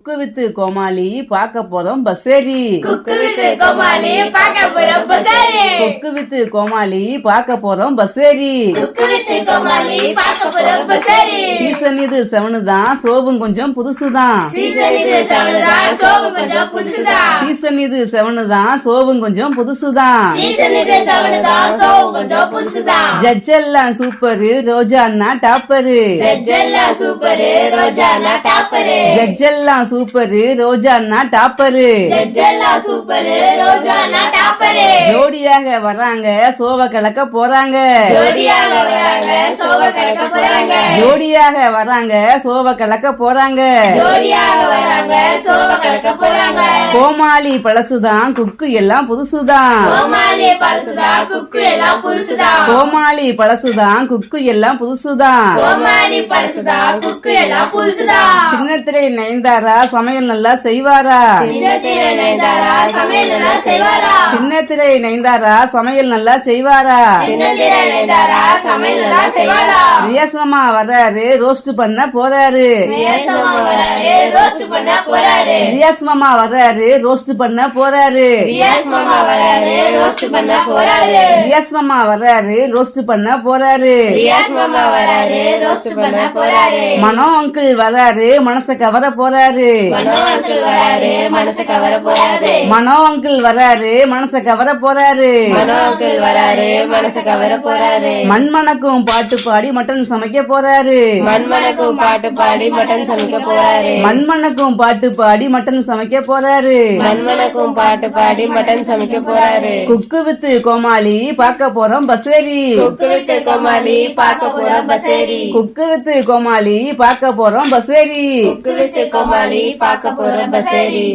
குக்கு with கோமாளி பார்க்க போறோம் பஸ்ஸேரி. குக்கு with கோமாளி பார்க்க போறோம் பஸ்ஸேரி. குக்கு வித்து கோமாளி பார்க்க போறோம் பஸ்ஸேரி. குக்கு வித்து கோமாளி பார்க்க போறோம் பஸ்ஸேரி. சீசன் இது 7 தான், சோவும் கொஞ்சம் புதுசுதான். சீசன் இது 7 தான், சோவும் கொஞ்சம் புதுசுதான். சீசன் இது 7 தான், சோவும் கொஞ்சம் புதுசுதான். சீசன் இது 7 தான், சோவும் கொஞ்சம் புதுசுதான். ஜட்ஜெல்லாம் சூப்பரு, ரோஜா அண்ணா டாப்பரு. ஜட்ஜெல்லாம் சூப்பரு, ரோஜா அண்ணா டாப்பரு. ஜட்ஜெல்லாம் சூப்பரு, ரோஜா அண்ணா டாப்பரு. ஜட்ஜெல்லாம் சூப்பரு, ரோஜா அண்ணா டாப்பரு. ஜோடியாக வராங்க, சோவ கலக்க போறாங்க. ஜோடியாக வராங்க, சோவ கலக்க போறாங்க. ஜோடியாக வராங்க, சோவ கலக்க போறாங்க. ஜோடியாக வராங்க, சோவ கலக்க போறாங்க. கோமாளி பழசுதான், குக்கு எல்லாம் புதுசுதான். கோமாளி பழசுதான், குக்கு எல்லாம் புதுசுதான். கோமாளி பழசுதான், குக்கு எல்லாம் புதுசுதான். கோமாளி பழசுதான், குக்கு எல்லாம் புதுசுதான். சின்னத்திரை நயன்தாரா சமையல் நல்லா செய்வாரா? சின்னத்திரை நயன்தாரா சமையல் நல்லா செய்வாரா? சின்னத்திரை நயன்தாரா சமையல் நல்லா செய்வாரா? சின்னத்திரை நயன்தாரா சமையல் நல்லா செய்வாரா? ரியாஸ் மாமா வர்றாரு, ரோஸ்ட் பண்ண போறாரு. ரியாஸ் மாமா வராரு, ரோஸ்ட் பண்ண போறாரு. ரியாஸ் மாமா வர்றாரு, ரோஸ்ட் பண்ண போறாரு. ரியாஸ் மாமா வராரு, ரோஸ்ட் பண்ண போறாரு. ரியாஸ் மாமா வர்றாரு, ரோஸ்ட் பண்ண போறாரு. ரியாஸ் மாமா வராரு, ரோஸ்ட் பண்ண போறாரு. மனோ அங்கிள் வராரு, மனச கவர போறாரு. மனோ அங்கிள் வராரு, மனச கவர போறாரு. மனோ அங்கிள் வராரு, மனச கவர போறாரு. மனோ அங்கிள் வராரு, மனச கவர போறாரு. மண்மணக்கும் பாட்டு பாடி மட்டன் சமைக்க போறாரு. மண்மணக்கும் பாட்டு பாடி மட்டன் சமைக்க போறாரு. மண்மணக்கும் பாட்டு பாடி மட்டன் சமைக்க போறாரு. மண்மணக்கும் பாட்டு பாடி மட்டன் சமைக்க போறாரு. குக்கு வித்து கோமாளி பார்க்க போறோம் பஸ்ஸேரி. குக்கு வித்து கோமாளி பார்க்க போறோம் பஸ்ஸேரி. குக்கு வித்து கோமாளி பார்க்க போறோம் பஸ்ஸேரி. குக்கு வித்து கோமாளி பார்க்க போறோம் பஸ்ஸேரி.